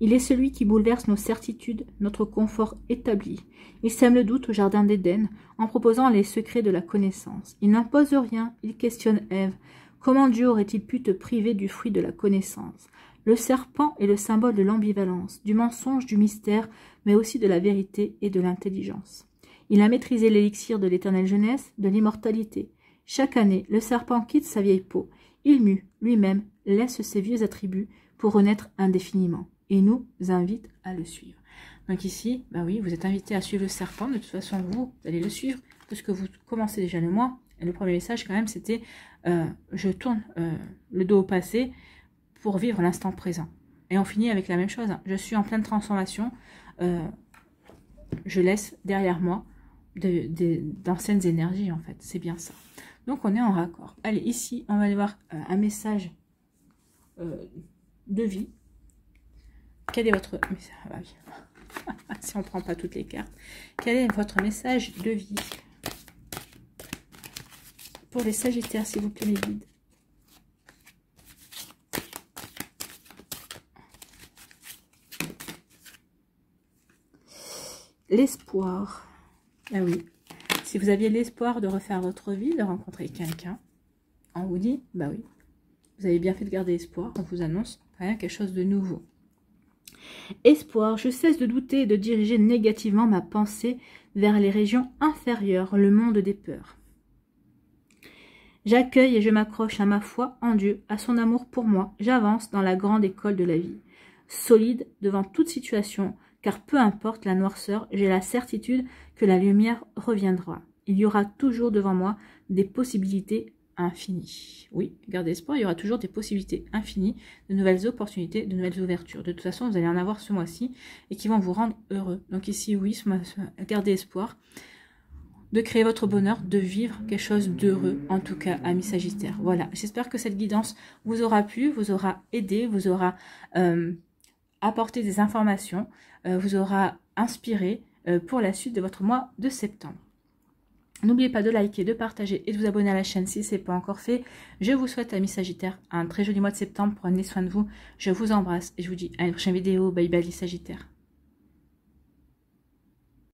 S1: Il est celui qui bouleverse nos certitudes, notre confort établi. Il sème le doute au jardin d'Éden en proposant les secrets de la connaissance. Il n'impose rien, il questionne Ève. Comment Dieu aurait-il pu te priver du fruit de la connaissance? Le serpent est le symbole de l'ambivalence, du mensonge, du mystère, mais aussi de la vérité et de l'intelligence. Il a maîtrisé l'élixir de l'éternelle jeunesse, de l'immortalité. Chaque année, le serpent quitte sa vieille peau. Il mue, lui-même, laisse ses vieux attributs pour renaître indéfiniment et nous invite à le suivre. Donc ici, bah oui, vous êtes invité à suivre le serpent. De toute façon, vous allez le suivre parce que vous commencez déjà le mois. Et le premier message, quand même, c'était je tourne le dos au passé pour vivre l'instant présent. Et on finit avec la même chose. Hein. Je suis en pleine transformation. Je laisse derrière moi d'anciennes énergies, en fait. C'est bien ça. Donc, on est en raccord. Allez, ici, on va aller voir un message de vie. Quel est votre message? Si on ne prend pas toutes les cartes. Quel est votre message de vie pour les Sagittaires, s'il vous plaît, mes guides? L'espoir. Ah oui. Si vous aviez l'espoir de refaire votre vie, de rencontrer quelqu'un, on vous dit, bah oui, vous avez bien fait de garder espoir. On vous annonce rien, quelque chose de nouveau. Espoir, je cesse de douter et de diriger négativement ma pensée vers les régions inférieures, le monde des peurs. J'accueille et je m'accroche à ma foi en Dieu, à son amour pour moi. J'avance dans la grande école de la vie. Solide devant toute situation, car peu importe la noirceur, j'ai la certitude que la lumière reviendra. Il y aura toujours devant moi des possibilités infinies. Oui, gardez espoir, il y aura toujours des possibilités infinies, de nouvelles opportunités, de nouvelles ouvertures. De toute façon, vous allez en avoir ce mois-ci et qui vont vous rendre heureux. Donc ici, oui, gardez espoir de créer votre bonheur, de vivre quelque chose d'heureux, en tout cas, amis Sagittaire. Voilà, j'espère que cette guidance vous aura plu, vous aura aidé, vous aura apporté des informations, vous aura inspiré pour la suite de votre mois de septembre. N'oubliez pas de liker, de partager et de vous abonner à la chaîne si ce n'est pas encore fait. Je vous souhaite, amis Sagittaire, un très joli mois de septembre. Prenez soin de vous. Je vous embrasse et je vous dis à une prochaine vidéo. Bye bye les Sagittaires.